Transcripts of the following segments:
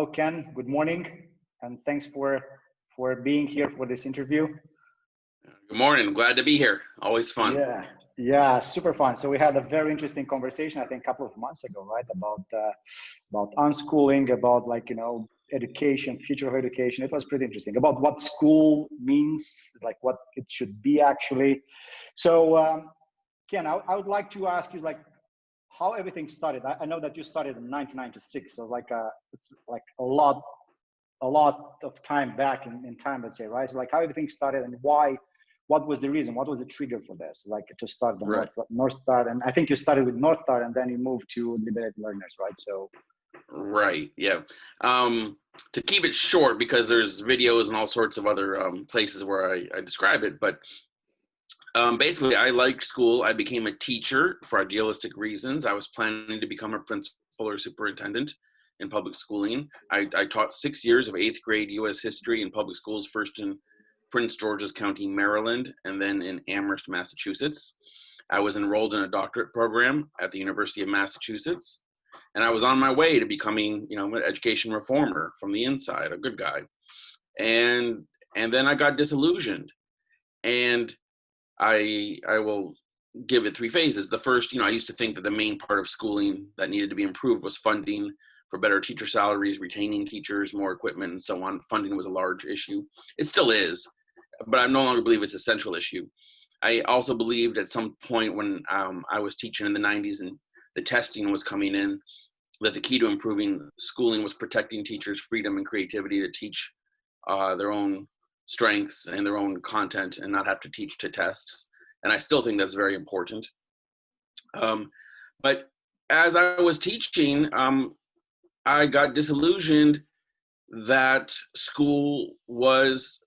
Hello, Ken. Good morning, and thanks for being here for this interview. Good morning. Glad to be here. Always fun. Yeah, super fun. So we had a very interesting conversation, I think, a couple of months ago, right? About unschooling, about education, future of education. It was pretty interesting about what school means, like what it should be actually. So, Ken, I would like to ask you how everything started. I know that you started in 1996, so it's like a lot of time back in time, let's say, right? So how everything started and why. What was the reason? What was the trigger for this? To start the Right. North Star, and I think you started with North Star, and then you moved to Liberated Learners, right? So, right, yeah. To keep it short, because there's videos and all sorts of other places where I describe it, but basically, I liked school. I became a teacher for idealistic reasons. I was planning to become a principal or superintendent in public schooling. I taught 6 years of 8th grade U.S. history in public schools, first in Prince George's County, Maryland, and then in Amherst, Massachusetts. I was enrolled in a doctorate program at the University of Massachusetts, and I was on my way to becoming, an education reformer from the inside, a good guy. And then I got disillusioned, and I will give it 3 phases. The first, I used to think that the main part of schooling that needed to be improved was funding for better teacher salaries, retaining teachers, more equipment, and so on. Funding was a large issue. It still is, but I no longer believe it's a central issue. I also believed at some point when I was teaching in the 90s and the testing was coming in, that the key to improving schooling was protecting teachers' freedom and creativity to teach their own strengths and their own content and not have to teach to tests. And I still think that's very important. But as I was teaching, I got disillusioned that school was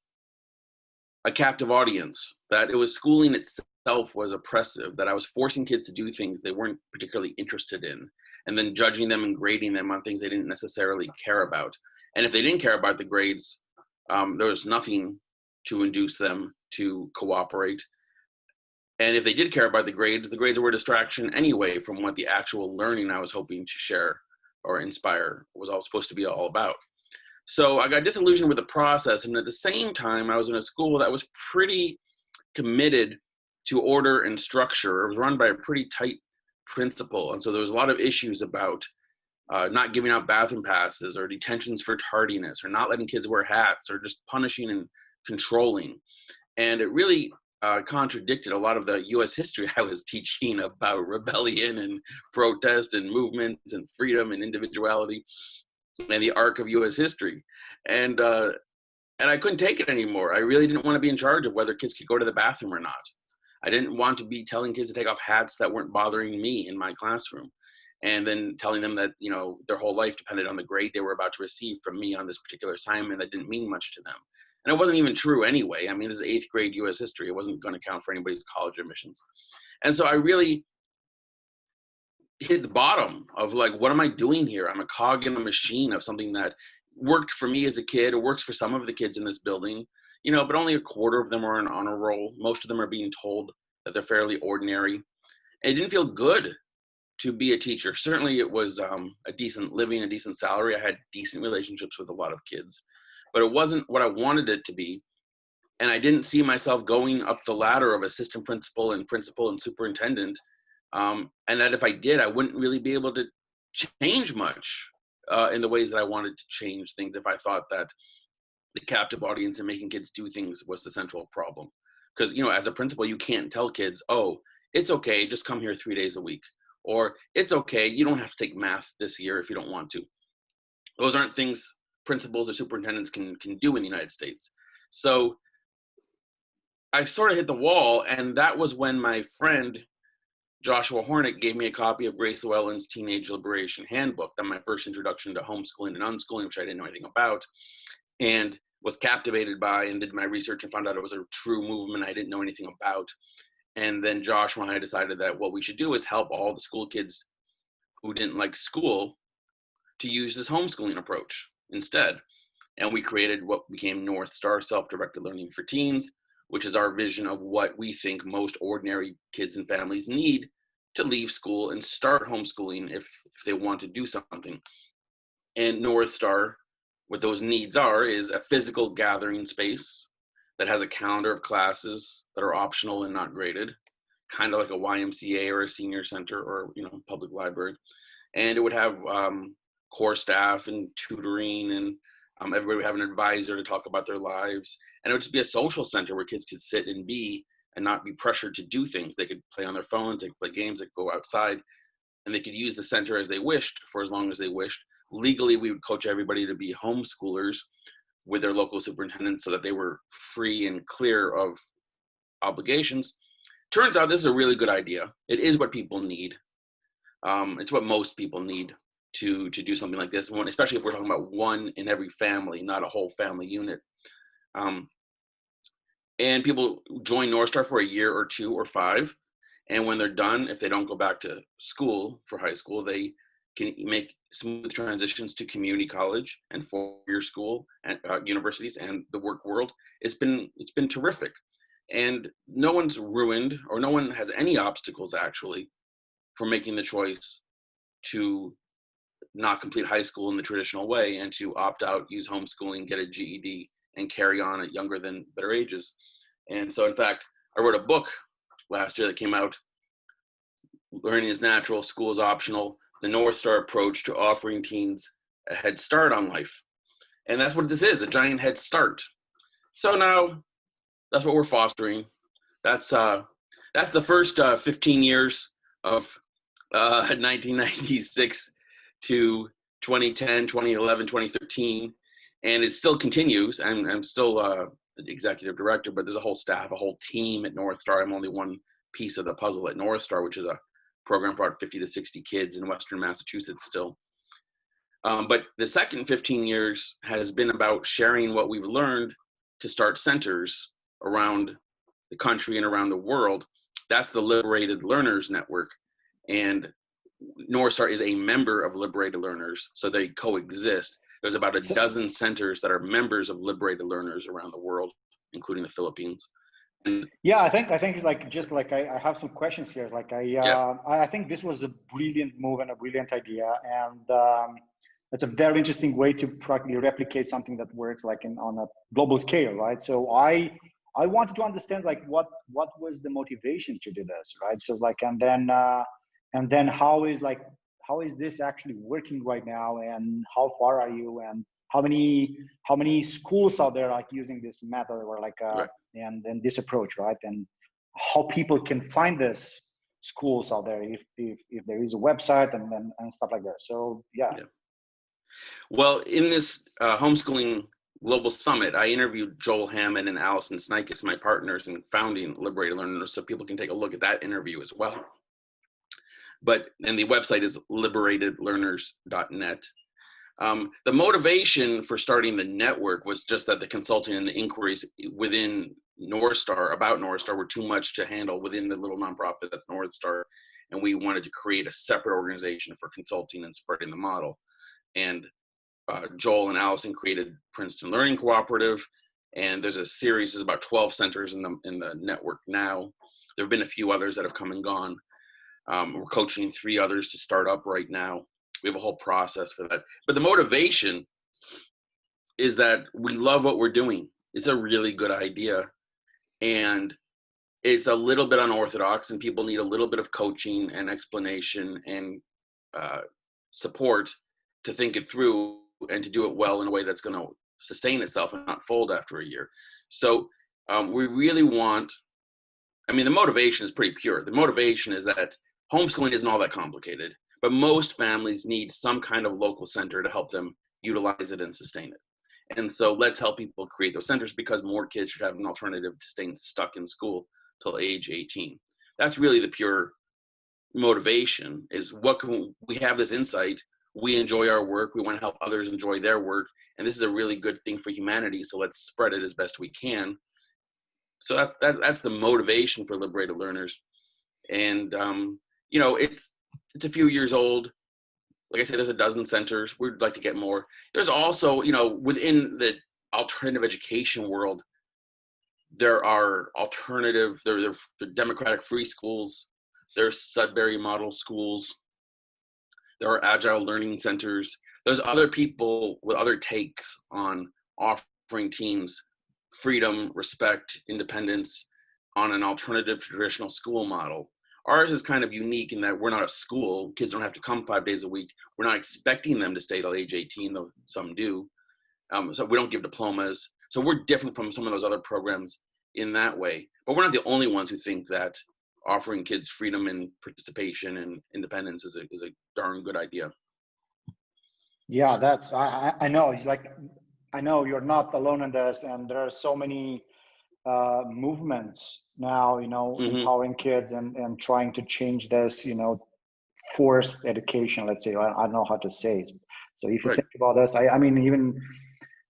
a captive audience, that it was schooling itself was oppressive, that I was forcing kids to do things they weren't particularly interested in, and then judging them and grading them on things they didn't necessarily care about. And if they didn't care about the grades, there was nothing to induce them to cooperate. And if they did care about the grades were a distraction anyway from what the actual learning I was hoping to share or inspire was all supposed to be all about. So I got disillusioned with the process, and at the same time, I was in a school that was pretty committed to order and structure. It was run by a pretty tight principal, and so there was a lot of issues about not giving out bathroom passes or detentions for tardiness or not letting kids wear hats or just punishing and controlling. And it really contradicted a lot of the U.S. history I was teaching about rebellion and protest and movements and freedom and individuality and the arc of U.S. history. And I couldn't take it anymore. I really didn't want to be in charge of whether kids could go to the bathroom or not. I didn't want to be telling kids to take off hats that weren't bothering me in my classroom, and then telling them that, their whole life depended on the grade they were about to receive from me on this particular assignment that didn't mean much to them. And it wasn't even true anyway. I mean, this is 8th grade U.S. history. It wasn't going to count for anybody's college admissions. And so I really hit the bottom of what am I doing here? I'm a cog in a machine of something that worked for me as a kid. It works for some of the kids in this building, but only a quarter of them are on honor roll. Most of them are being told that they're fairly ordinary. And it didn't feel good to be a teacher. Certainly it was a decent living, a decent salary. I had decent relationships with a lot of kids, but it wasn't what I wanted it to be. And I didn't see myself going up the ladder of assistant principal and superintendent. And that if I did, I wouldn't really be able to change much in the ways that I wanted to change things if I thought that the captive audience and making kids do things was the central problem. Because, as a principal, you can't tell kids, oh, it's okay, just come here 3 days a week. Or it's okay, you don't have to take math this year if you don't want to. Those aren't things principals or superintendents can do in the United States. So I sort of hit the wall, and that was when my friend Joshua Hornick gave me a copy of Grace Llewellyn's Teenage Liberation Handbook. That's my first introduction to homeschooling and unschooling, which I didn't know anything about, and was captivated by and did my research and found out it was a true movement I didn't know anything about. And then Joshua and I decided that what we should do is help all the school kids who didn't like school to use this homeschooling approach instead. And we created what became North Star Self-Directed Learning for Teens, which is our vision of what we think most ordinary kids and families need to leave school and start homeschooling if they want to do something. And North Star what those needs are is a physical gathering space that has a calendar of classes that are optional and not graded, kind of like a YMCA or a senior center or, you know, public library. And it would have core staff and tutoring, and everybody would have an advisor to talk about their lives. And it would just be a social center where kids could sit and be and not be pressured to do things. They could play on their phones, they could play games, they could go outside, and they could use the center as they wished for as long as they wished. Legally, we would coach everybody to be homeschoolers with their local superintendent so that they were free and clear of obligations. Turns out this is a really good idea. It is what people need. It's what most people need to do something like this, especially if we're talking about one in every family, not a whole family unit. And people join North Star for a year or 2 or 5. And when they're done, if they don't go back to school for high school, they can make smooth transitions to community college and 4-year school and universities and the work world. It's been terrific. And no one's ruined, or no one has any obstacles actually for making the choice to not complete high school in the traditional way and to opt out, use homeschooling, get a GED, and carry on at younger than better ages. And so, in fact, I wrote a book last year that came out, Learning is Natural, School is Optional, the North Star Approach to Offering Teens a Head Start on Life. And that's what this is, a giant head start. So now, that's what we're fostering. That's the first 15 years of 1996 to 2010, 2011, 2013, and it still continues. I'm still the executive director, but there's a whole staff, a whole team at North Star. I'm only one piece of the puzzle at North Star, which is a program for about 50 to 60 kids in Western Massachusetts still. But the second 15 years has been about sharing what we've learned to start centers around the country and around the world. That's the Liberated Learners Network. And North Star is a member of Liberated Learners, so they coexist. There's about a dozen centers that are members of Liberated Learners around the world, including the Philippines. And yeah, I think it's like, just like I have some questions here. It's like I think this was a brilliant move and a brilliant idea, and it's a very interesting way to practically replicate something that works like on a global scale, right? So I wanted to understand like what was the motivation to do this, right? So like and then how is this actually working right now, and how far are you, and how many schools out there like using this method, or like right. and this approach, right? And how people can find this schools out there, if there is a website and stuff like that. So yeah. Well, in this homeschooling global summit, I interviewed Joel Hammond and Allison Snikes, my partners in founding Liberated Learners, so people can take a look at that interview as well. And the website is liberatedlearners.net. The motivation for starting the network was just that the consulting and the inquiries within North Star about North Star were too much to handle within the little nonprofit that's North Star, and we wanted to create a separate organization for consulting and spreading the model. And Joel and Allison created Princeton Learning Cooperative, and there's a series. There's about 12 centers in the network now. There have been a few others that have come and gone. We're coaching 3 others to start up right now. We have a whole process for that. But the motivation is that we love what we're doing. It's a really good idea, and it's a little bit unorthodox, and people need a little bit of coaching and explanation and support to think it through and to do it well in a way that's going to sustain itself and not fold after a year. So we really want, the motivation is pretty pure. The motivation is that homeschooling isn't all that complicated, but most families need some kind of local center to help them utilize it and sustain it. And so let's help people create those centers, because more kids should have an alternative to staying stuck in school till age 18. That's really the pure motivation, is we have this insight. We enjoy our work. We want to help others enjoy their work. And this is a really good thing for humanity. So let's spread it as best we can. So that's the motivation for Liberated Learners. And, it's a few years old. Like I said, there's a dozen centers. We'd like to get more. There's also, within the alternative education world, there are alternative, there are democratic free schools. There's Sudbury model schools. There are agile learning centers. there's other people with other takes on offering teens freedom, respect, independence on an alternative to traditional school model. Ours is kind of unique in that we're not a school. Kids don't have to come 5 days a week. We're not expecting them to stay till age 18, though some do. So we don't give diplomas. So we're different from some of those other programs in that way. But we're not the only ones who think that offering kids freedom and participation and independence is a darn good idea. Yeah, that's I know. It's like, I know you're not alone in this, and there are so many movements now, empowering kids and trying to change this, forced education, let's say. I don't know how to say it. So if you Right. think about this, I mean, even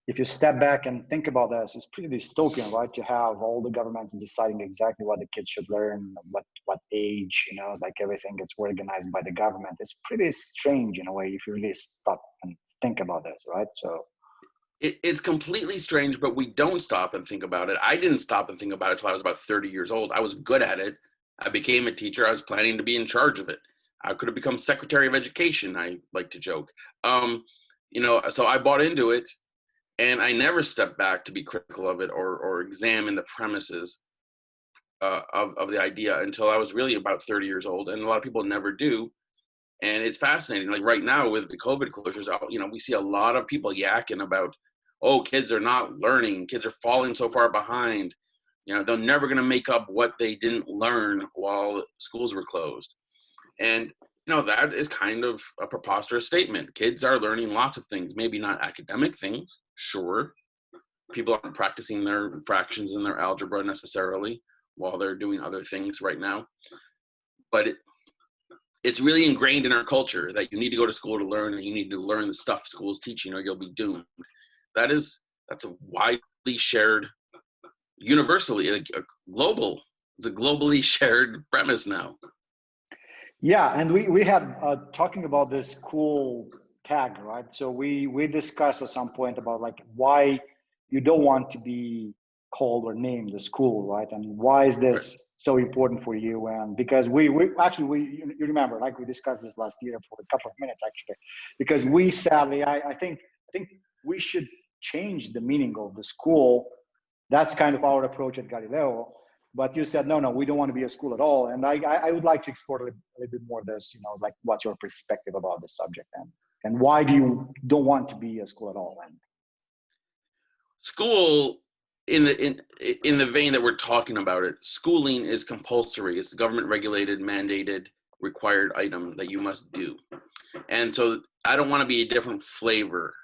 if you step back and think about this, it's pretty dystopian, right? To have all the governments deciding exactly what the kids should learn, what age, like everything gets organized by the government. It's pretty strange in a way if you really stop and think about this, right? So It's completely strange, but we don't stop and think about it. I didn't stop and think about it till I was about 30 years old. I was good at it. I became a teacher. I was planning to be in charge of it. I could have become Secretary of Education, I like to joke. So I bought into it, and I never stepped back to be critical of it or examine the premises of the idea until I was really about 30 years old. And a lot of people never do. And it's fascinating. Like right now with the COVID closures, we see a lot of people yakking about, oh, kids are not learning. Kids are falling so far behind. They're never going to make up what they didn't learn while schools were closed. And, that is kind of a preposterous statement. Kids are learning lots of things, maybe not academic things. Sure. People aren't practicing their fractions and their algebra necessarily while they're doing other things right now. But it's really ingrained in our culture that you need to go to school to learn, and you need to learn the stuff school's teaching or you'll be doomed. That's a widely shared, universally, it's a globally shared premise now. yeah, and we had talking about this cool tag, right? So we discussed at some point about like why you don't want to be called or named the school, right? And why is this Right. so important for you? And because we actually you remember, like, we discussed this last year for a couple of minutes actually, because we sadly I think we should change the meaning of the school. That's kind of our approach at Galileo. But you said no, we don't want to be a school at all. And I would like to explore a little bit more this, like what's your perspective about the subject, and why do you don't want to be a school at all? And School, in the vein that we're talking about it, schooling is compulsory. It's a government regulated, mandated, required item that you must do. And so I don't want to be a different flavor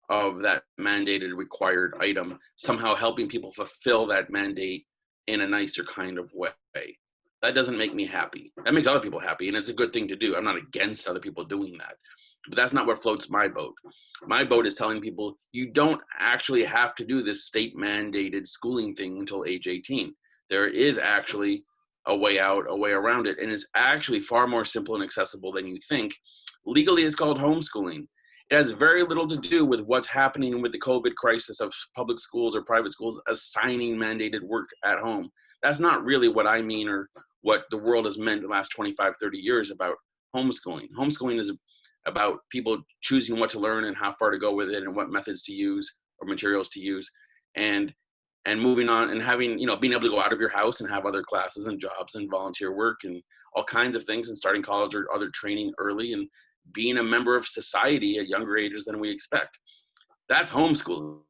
of that mandated required item, somehow helping people fulfill that mandate in a nicer kind of way. That doesn't make me happy. That makes other people happy, and it's a good thing to do. I'm not against other people doing that. But that's not what floats my boat. My boat is telling people you don't actually have to do this state mandated schooling thing until age 18. There is actually a way out, a way around it, and it's actually far more simple and accessible than you think. Legally, it's called homeschooling. It has very little to do with what's happening with the COVID crisis of public schools or private schools assigning mandated work at home. That's not really what I mean or what the world has meant the last 25, 30 years about homeschooling. Homeschooling is about people choosing what to learn and how far to go with it and what methods to use or materials to use, and moving on and having, being able to go out of your house and have other classes and jobs and volunteer work and all kinds of things, and starting college or other training early and being a member of society at younger ages than we expect. That's homeschooling,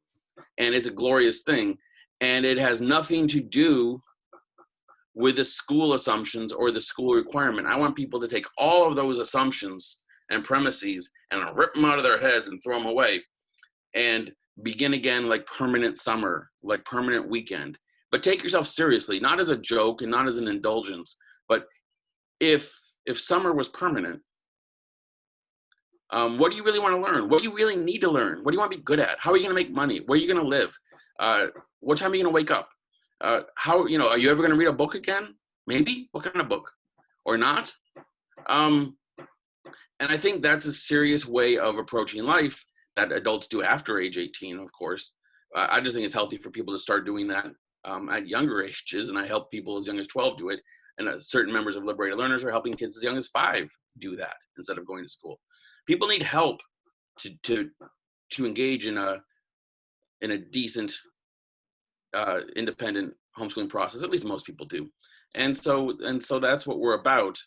and it's a glorious thing. And it has nothing to do with the school assumptions or the school requirement. I want people to take all of those assumptions and premises and rip them out of their heads and throw them away and begin again like permanent summer, like permanent weekend. But take yourself seriously, not as a joke and not as an indulgence. But if summer was permanent, what do you really want to learn? What do you really need to learn? What do you want to be good at? How are you going to make money? Where are you going to live? What time are you going to wake up? Are you ever going to read a book again? Maybe. What kind of book? Or not? And I think that's a serious way of approaching life that adults do after age 18, of course. I just think it's healthy for people to start doing that at younger ages, and I help people as young as 12 do it. And certain members of Liberated Learners are helping kids as young as 5 do that instead of going to school. People need help. to engage in a decent independent homeschooling process. At least most people do. And so that's what we're about.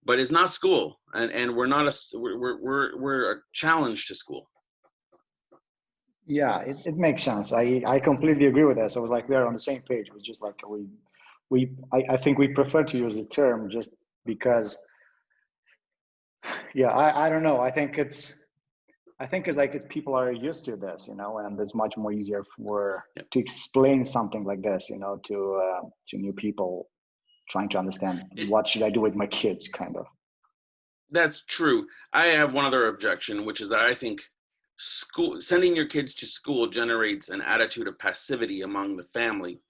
But it's not school, and we're not we're a challenge to school. Yeah, it makes sense. I completely agree with that. So it was like we're on the same page. It was just like I think we prefer to use the term just because, yeah, I don't know. I think it's like people are used to this, and it's much more easier to explain something like this, to new people trying to understand what should I do with my kids, kind of. That's true. I have one other objection, which is that I think sending your kids to school generates an attitude of passivity among the family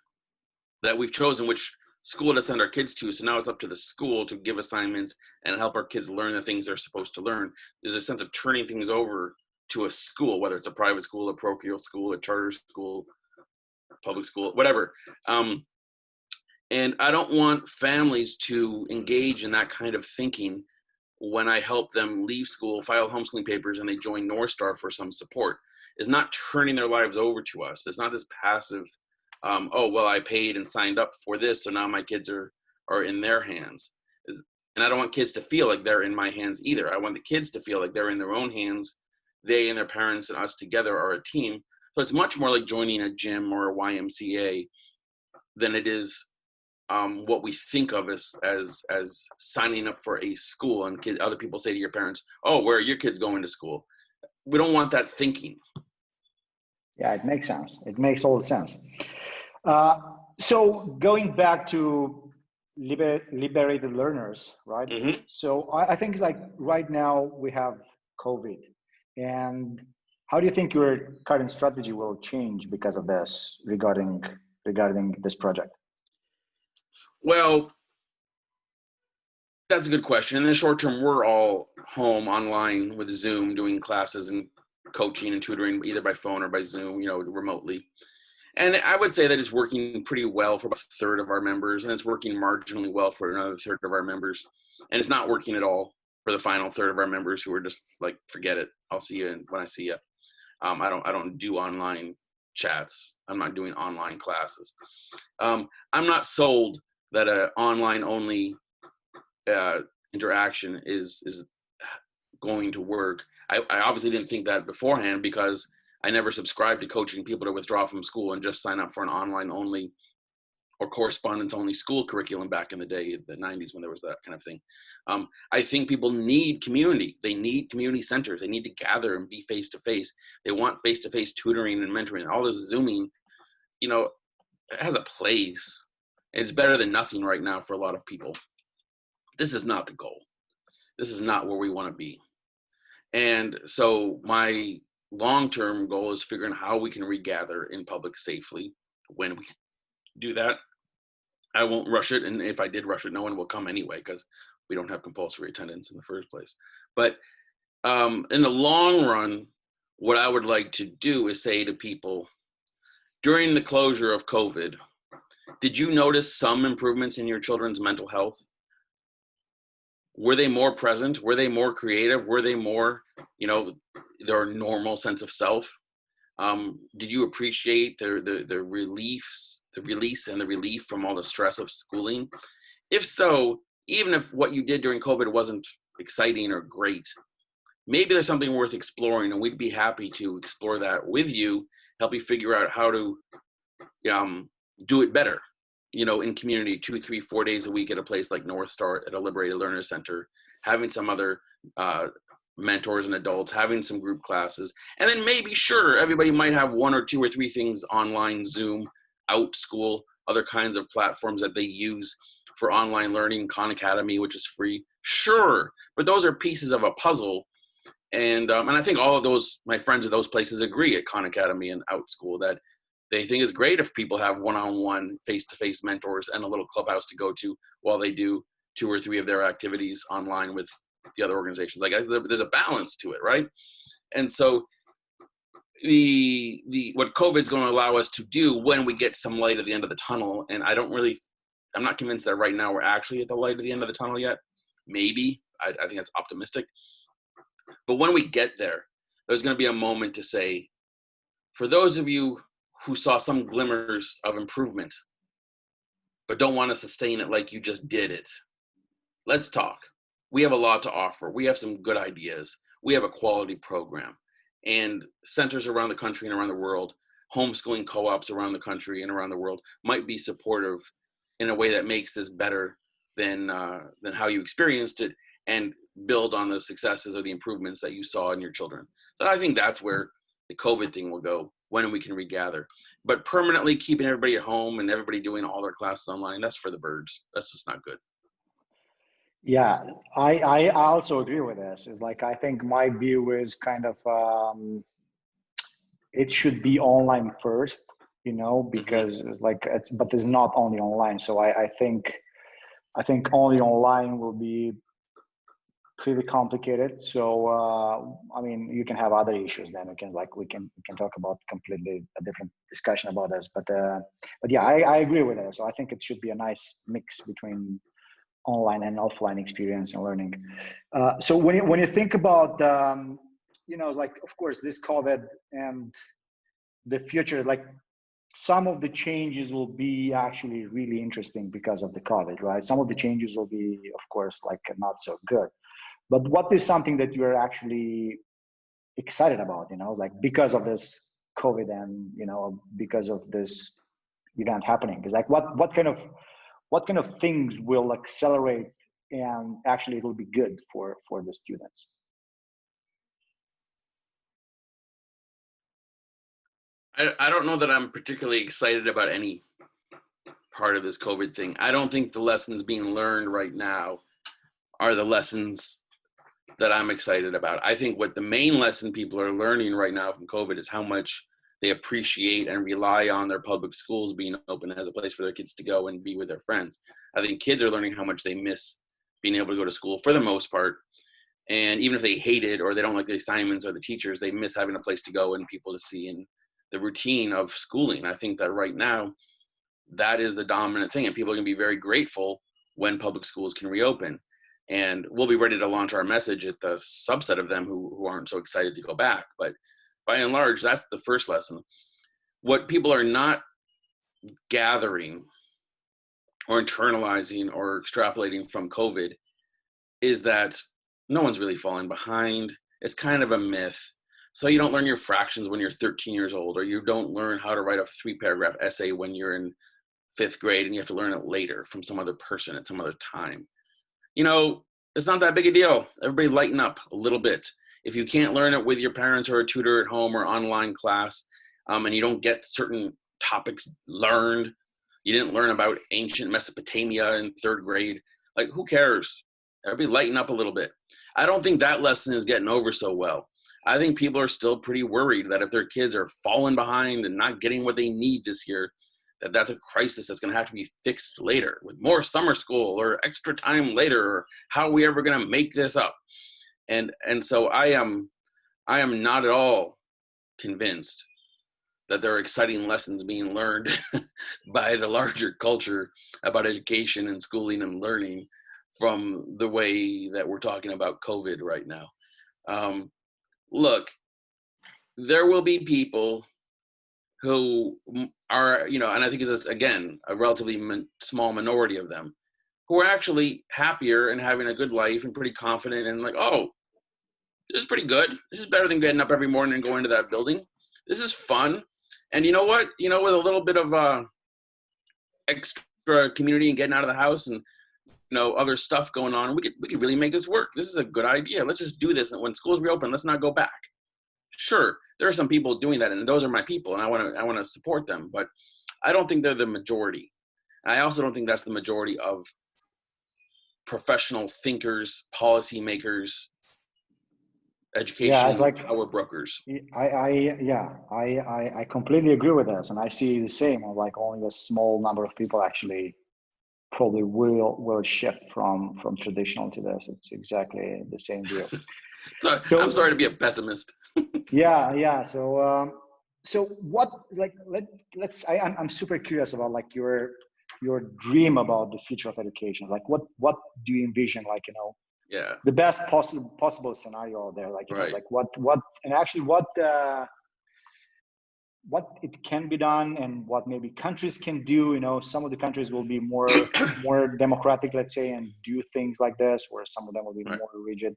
that we've chosen which school to send our kids to. So now it's up to the school to give assignments and help our kids learn the things they're supposed to learn. There's a sense of turning things over to a school, whether it's a private school, a parochial school, a charter school, public school, whatever. And I don't want families to engage in that kind of thinking when I help them leave school, file homeschooling papers, and they join North Star for some support. It's not turning their lives over to us. It's not this passive, oh, well, I paid and signed up for this, so now my kids are in their hands. And I don't want kids to feel like they're in my hands either. I want the kids to feel like they're in their own hands. They and their parents and us together are a team. So it's much more like joining a gym or a YMCA than it is what we think of as signing up for a school, and other people say to your parents, oh, where are your kids going to school? We don't want that thinking. Yeah, it makes sense. It makes all sense. So going back to liberated learners, right? Mm-hmm. So I think it's like right now we have COVID, and how do you think your current strategy will change because of this regarding this project? Well, that's a good question. In the short term, we're all home online with Zoom doing classes and coaching and tutoring either by phone or by Zoom, remotely. And I would say that it's working pretty well for about a third of our members, and it's working marginally well for another third of our members. And it's not working at all for the final third of our members who are just like, forget it. I'll see you when I see you. I don't do online chats. I'm not doing online classes. I'm not sold that an online only interaction is going to work. I obviously didn't think that beforehand because I never subscribed to coaching people to withdraw from school and just sign up for an online only or correspondence only school curriculum back in the day, the 90s, when there was that kind of thing. I think people need community. They need community centers. They need to gather and be face-to-face. They want face-to-face tutoring and mentoring. All this Zooming, it has a place. It's better than nothing right now for a lot of people. This is not the goal. This is not where we want to be. And so my long-term goal is figuring out how we can regather in public safely. When we do that, I won't rush it. And if I did rush it, no one will come anyway because we don't have compulsory attendance in the first place. But in the long run, what I would like to do is say to people, during the closure of COVID, did you notice some improvements in your children's mental health? Were they more present? Were they more creative? Were they more, their normal sense of self? Did you appreciate the release and the relief from all the stress of schooling? If so, even if what you did during COVID wasn't exciting or great, maybe there's something worth exploring, and we'd be happy to explore that with you, help you figure out how to do it better. In community, 2, 3, 4 days a week at a place like North Star, at a Liberated Learner Center, having some other mentors and adults, having some group classes. And then maybe, sure, everybody might have 1 or 2 or 3 things online, Zoom, OutSchool, other kinds of platforms that they use for online learning, Khan Academy, which is free. Sure, but those are pieces of a puzzle. And I think all of those, my friends at those places agree at Khan Academy and OutSchool that they think it's great if people have one-on-one, face-to-face mentors and a little clubhouse to go to while they do 2 or 3 of their activities online with the other organizations. Like, there's a balance to it, right? And so what COVID is going to allow us to do when we get some light at the end of the tunnel, and I'm not convinced that right now we're actually at the light at the end of the tunnel yet. Maybe, I think that's optimistic. But when we get there, there's going to be a moment to say, for those of you who saw some glimmers of improvement, but don't want to sustain it like you just did it, let's talk. We have a lot to offer. We have some good ideas. We have a quality program. And centers around the country and around the world, homeschooling co-ops around the country and around the world might be supportive in a way that makes this better than how you experienced it, and build on the successes or the improvements that you saw in your children. So I think that's where the COVID thing will go, when we can regather. But permanently keeping everybody at home and everybody doing all their classes online, that's for the birds. That's just not good. Yeah, I also agree with this. It's like, I think my view is kind of, it should be online first, you know, because it's like, but it's not only online. So I think only online will be pretty complicated. So I mean, you can have other issues. Then we can talk about completely a different discussion about this. But yeah, I agree with it. So I think it should be a nice mix between online and offline experience and learning. So when you think about you know, like, of course, this COVID and the future, like, some of the changes will be actually really interesting because of the COVID, right? Some of the changes will be, of course, like not so good. But what is something that you're actually excited about, you know, like because of this COVID and, you know, because of this event happening? Because like what kind of things will accelerate and actually it will be good for the students? I don't know that I'm particularly excited about any part of this COVID thing. I don't think the lessons being learned right now are the lessons that I'm excited about. I think what the main lesson people are learning right now from COVID is how much they appreciate and rely on their public schools being open as a place for their kids to go and be with their friends. I think kids are learning how much they miss being able to go to school for the most part. And even if they hate it or they don't like the assignments or the teachers, they miss having a place to go and people to see and the routine of schooling. I think that right now, that is the dominant thing. And people are going to be very grateful when public schools can reopen. And we'll be ready to launch our message at the subset of them who aren't so excited to go back. But by and large, that's the first lesson. What people are not gathering or internalizing or extrapolating from COVID is that no one's really falling behind. It's kind of a myth. So you don't learn your fractions when you're 13 years old, or you don't learn how to write a 3-paragraph essay when you're in 5th grade and you have to learn it later from some other person at some other time. You know, it's not that big a deal. Everybody lighten up a little bit. If you can't learn it with your parents or a tutor at home or online class, and you don't get certain topics learned, you didn't learn about ancient Mesopotamia in 3rd grade, like, who cares? Everybody lighten up a little bit. I don't think that lesson is getting over so well. I think people are still pretty worried that if their kids are falling behind and not getting what they need this year, that's a crisis that's going to have to be fixed later with more summer school or extra time later, or how are we ever going to make this up? And so I am not at all convinced that there are exciting lessons being learned by the larger culture about education and schooling and learning from the way that we're talking about COVID right now. Look, there will be people who are, you know, and I think it's, again, a relatively small minority of them, who are actually happier and having a good life and pretty confident and like, oh, this is pretty good. This is better than getting up every morning and going to that building. This is fun. And you know what? You know, with a little bit of extra community and getting out of the house and, you know, other stuff going on, we could really make this work. This is a good idea. Let's just do this. And when schools reopen, let's not go back. Sure, there are some people doing that, and those are my people, and I want to support them. But I don't think they're the majority. And I also don't think that's the majority of professional thinkers, policymakers, Yeah, it's education like, power brokers. I completely agree with this, and I see the same. Like, only a small number of people actually probably will shift from traditional to this. It's exactly the same view. So I'm sorry to be a pessimist. Yeah. So what, like, I'm super curious about like your dream about the future of education. Like, what do you envision? Like, you know, Yeah. the best possible scenario out there, like, you know, Right. like what and actually what it can be done and what maybe countries can do. You know, some of the countries will be more democratic, let's say, and do things like this, where some of them will be Right. more rigid.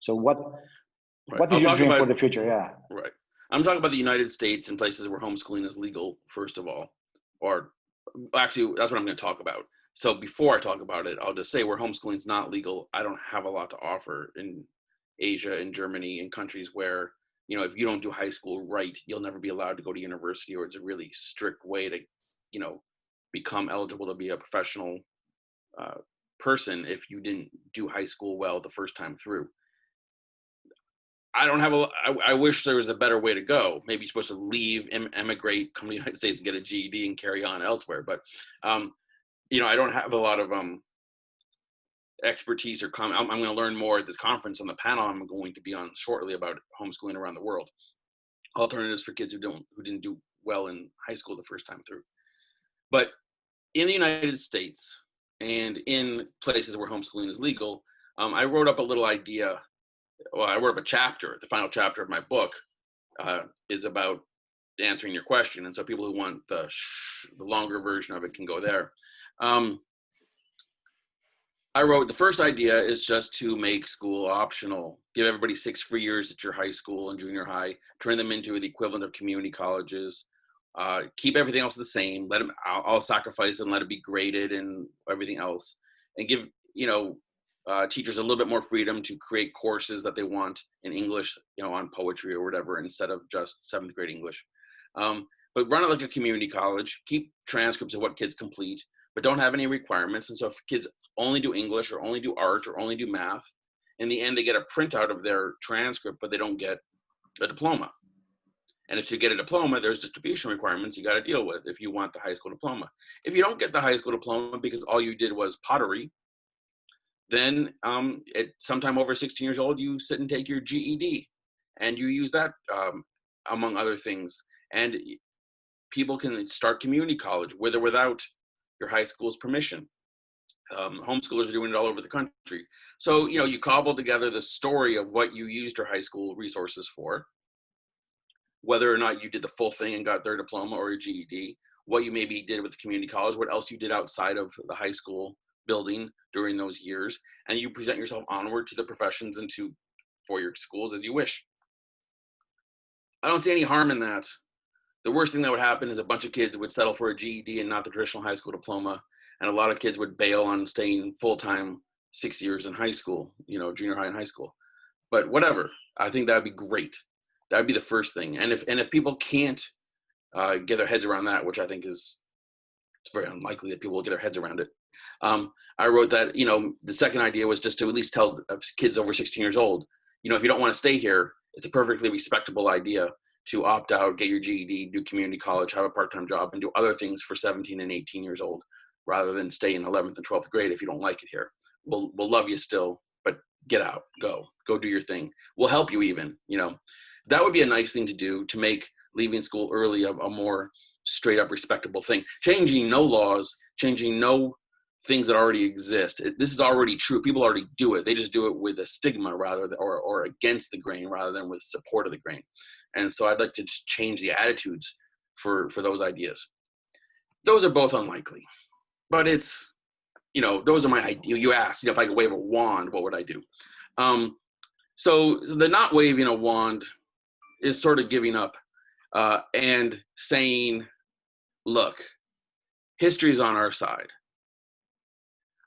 So Right. what is I'll your talk dream about, for the future? Yeah. right. I'm talking about the United States and places where homeschooling is legal, first of all. Or actually, that's what I'm going to talk about. So before I talk about it, I'll just say where homeschooling is not legal, I don't have a lot to offer in Asia and Germany and countries where, you know, if you don't do high school right, you'll never be allowed to go to university, or it's a really strict way to, you know, become eligible to be a professional person if you didn't do high school well the first time through. I don't have I wish there was a better way to go. Maybe you're supposed to leave, emigrate, come to the United States and get a GED and carry on elsewhere. But, you know, I don't have a lot of expertise or comment. I'm going to learn more at this conference on the panel I'm going to be on shortly about homeschooling around the world. Alternatives for kids who didn't do well in high school the first time through. But in the United States and in places where homeschooling is legal, I wrote up a little idea. Well, I wrote up a chapter. The final chapter of my book is about answering your question. And so people who want the longer version of it can go there. I wrote, the first idea is just to make school optional. Give everybody 6 free years at your high school and junior high, turn them into the equivalent of community colleges, keep everything else the same, let them, I'll sacrifice and let it be graded and everything else, and give, you know, teachers a little bit more freedom to create courses that they want in English, you know, on poetry or whatever, instead of just 7th grade English. But run it like a community college, keep transcripts of what kids complete, but don't have any requirements. And so if kids only do English or only do art or only do math, in the end, they get a printout of their transcript, but they don't get a diploma. And if you get a diploma, there's distribution requirements you got to deal with if you want the high school diploma. If you don't get the high school diploma because all you did was pottery, then at sometime over 16 years old, you sit and take your GED, and you use that among other things. And people can start community college with or without your high school's permission. Homeschoolers are doing it all over the country. So, you know, you cobble together the story of what you used your high school resources for, whether or not you did the full thing and got their diploma or your GED, what you maybe did with the community college, what else you did outside of the high school building during those years, and you present yourself onward to the professions and to 4-year schools as you wish. I don't see any harm in that. The worst thing that would happen is a bunch of kids would settle for a GED and not the traditional high school diploma. And a lot of kids would bail on staying full-time 6 years in high school, you know, junior high and high school. But whatever, I think that'd be great. That'd be the first thing. And if people can't get their heads around that, which I think is, it's very unlikely that people will get their heads around it. I wrote that, you know, the second idea was just to at least tell kids over 16 years old, you know, if you don't want to stay here, it's a perfectly respectable idea to opt out, get your GED, do community college, have a part-time job, and do other things for 17 and 18 years old, rather than stay in 11th and 12th grade if you don't like it here. We'll love you still, but get out, go do your thing. We'll help you even, you know. That would be a nice thing to do to make leaving school early a more straight up respectable thing. Changing no laws, changing no things that already exist. This is already true. People already do it. They just do it with a stigma rather than, or against the grain rather than with support of the grain. And so I'd like to just change the attitudes for those ideas. Those are both unlikely, but it's, you know, those are my ideas. You asked, you know, if I could wave a wand, what would I do? So the not waving a wand is sort of giving up and saying, look, history is on our side.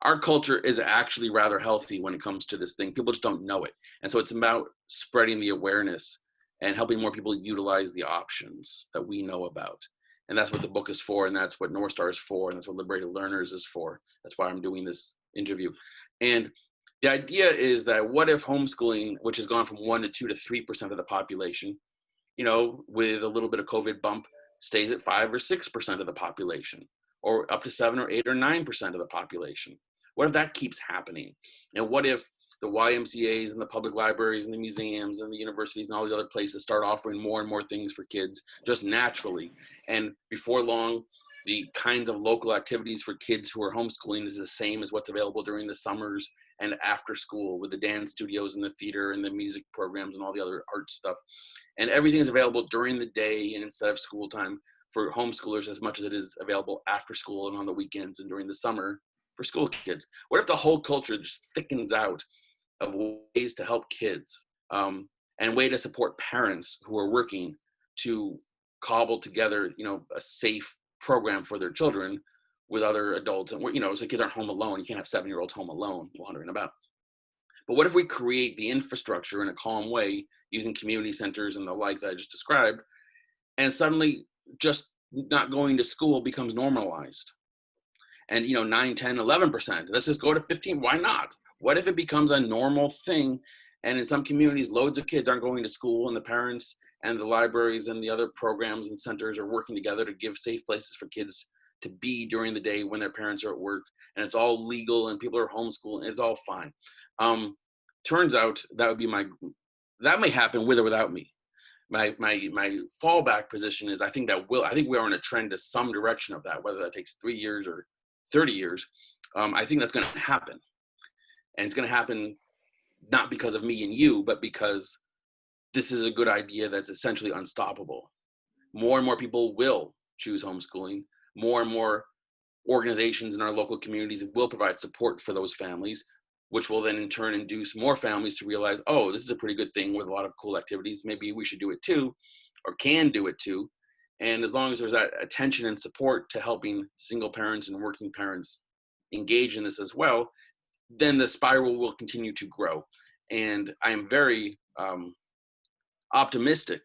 Our culture is actually rather healthy when it comes to this thing. People just don't know it. And so it's about spreading the awareness and helping more people utilize the options that we know about. And that's what the book is for, and that's what North Star is for, and that's what Liberated Learners is for. That's why I'm doing this interview. And the idea is that what if homeschooling, which has gone from 1 to 2 to 3% of the population, you know, with a little bit of COVID bump, stays at 5 or 6% of the population, or up to 7 or 8 or 9% of the population? What if that keeps happening? And what if the YMCAs and the public libraries and the museums and the universities and all the other places start offering more and more things for kids just naturally? And before long, the kinds of local activities for kids who are homeschooling is the same as what's available during the summers and after school, with the dance studios and the theater and the music programs and all the other art stuff. And everything is available during the day and instead of school time for homeschoolers as much as it is available after school and on the weekends and during the summer for school kids. What if the whole culture just thickens out of ways to help kids, and way to support parents who are working to cobble together, a safe program for their children with other adults, and so kids aren't home alone. You can't have 7-year-olds home alone wandering about. But what if we create the infrastructure in a calm way using community centers and the like that I just described, and suddenly just not going to school becomes normalized? And 9, 10, 11%, let's just go to 15. Why not? What if it becomes a normal thing? And in some communities, loads of kids aren't going to school, and the parents and the libraries and the other programs and centers are working together to give safe places for kids to be during the day when their parents are at work, and it's all legal and people are homeschooling, and it's all fine. Turns out that may happen with or without me. My fallback position is I think we are in a trend to some direction of that, whether that takes 3 years or 30 years. I think that's going to happen, and it's going to happen not because of me and you, but because this is a good idea that's essentially unstoppable. More and more people will choose homeschooling. More and more organizations in our local communities will provide support for those families, which will then in turn induce more families to realize, oh, this is a pretty good thing with a lot of cool activities. Maybe we should do it too, or can do it too. And as long as there's that attention and support to helping single parents and working parents engage in this as well, then the spiral will continue to grow. And I am very optimistic,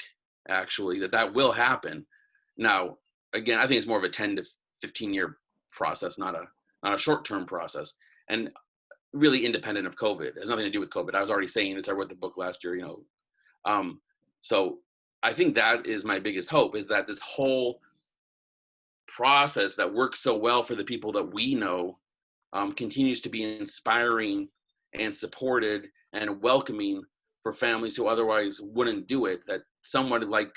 actually, that will happen. Now, again, I think it's more of a 10 to 15 year process, not a short-term process, and really independent of COVID. It has nothing to do with COVID. I was already saying this. I wrote the book last year, so I think that is my biggest hope, is that this whole process that works so well for the people that we know continues to be inspiring and supported and welcoming for families who otherwise wouldn't do it, that someone like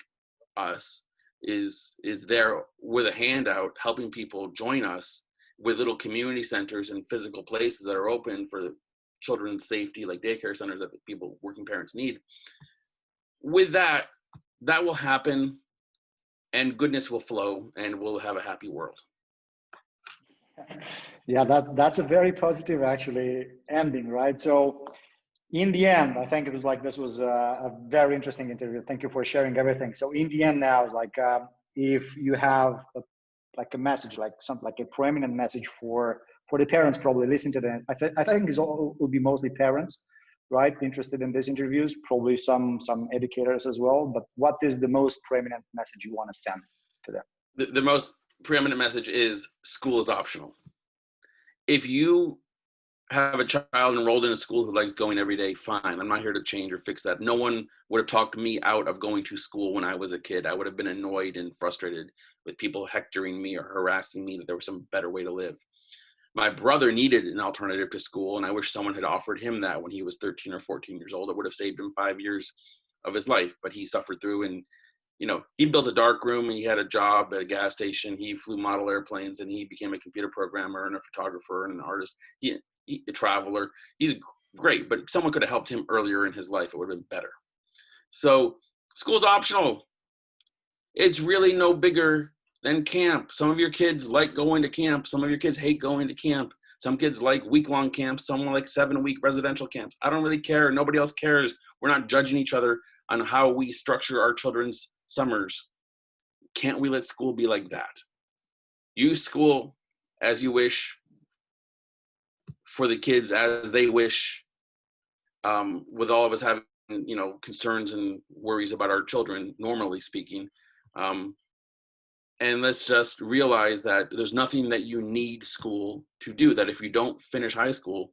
us is there with a handout helping people join us with little community centers and physical places that are open for children's safety, like daycare centers that people, working parents, need. With that will happen, and goodness will flow, and we'll have a happy world. Yeah, that's a very positive actually ending, right? So in the end, I think it was like, this was a very interesting interview. Thank you for sharing everything. So in the end now, it's like, if you have a message, like something like a prominent message for the parents probably listening to them, I think it will be mostly parents, right? Interested in these interviews, probably some educators as well. But what is the most preeminent message you want to send to them? The most preeminent message is school is optional. If you have a child enrolled in a school who likes going every day, fine. I'm not here to change or fix that. No one would have talked me out of going to school when I was a kid. I would have been annoyed and frustrated with people hectoring me or harassing me that there was some better way to live. My brother needed an alternative to school, and I wish someone had offered him that when he was 13 or 14 years old. It would have saved him 5 years of his life, but he suffered through, and he built a dark room, and he had a job at a gas station. He flew model airplanes, and he became a computer programmer and a photographer and an artist. He a traveler. He's great, but someone could have helped him earlier in his life. It would have been better. So school's optional. It's really no bigger than camp. Some of your kids like going to camp. Some of your kids hate going to camp. Some kids like week-long camps. Some like 7-week residential camps. I don't really care. Nobody else cares. We're not judging each other on how we structure our children's summers. Can't we let school be like that? Use school as you wish, for the kids as they wish, with all of us having, concerns and worries about our children, normally speaking. And let's just realize that there's nothing that you need school to do, that if you don't finish high school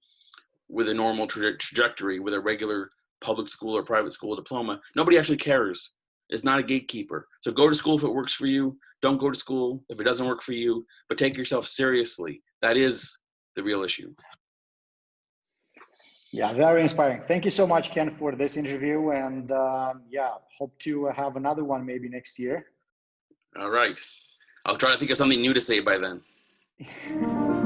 with a normal trajectory, with a regular public school or private school diploma, nobody actually cares. It's not a gatekeeper. So go to school if it works for you. Don't go to school if it doesn't work for you, but take yourself seriously. That is the real issue. Yeah, very inspiring. Thank you so much, Ken, for this interview. And hope to have another one maybe next year. All right. I'll try to think of something new to say by then.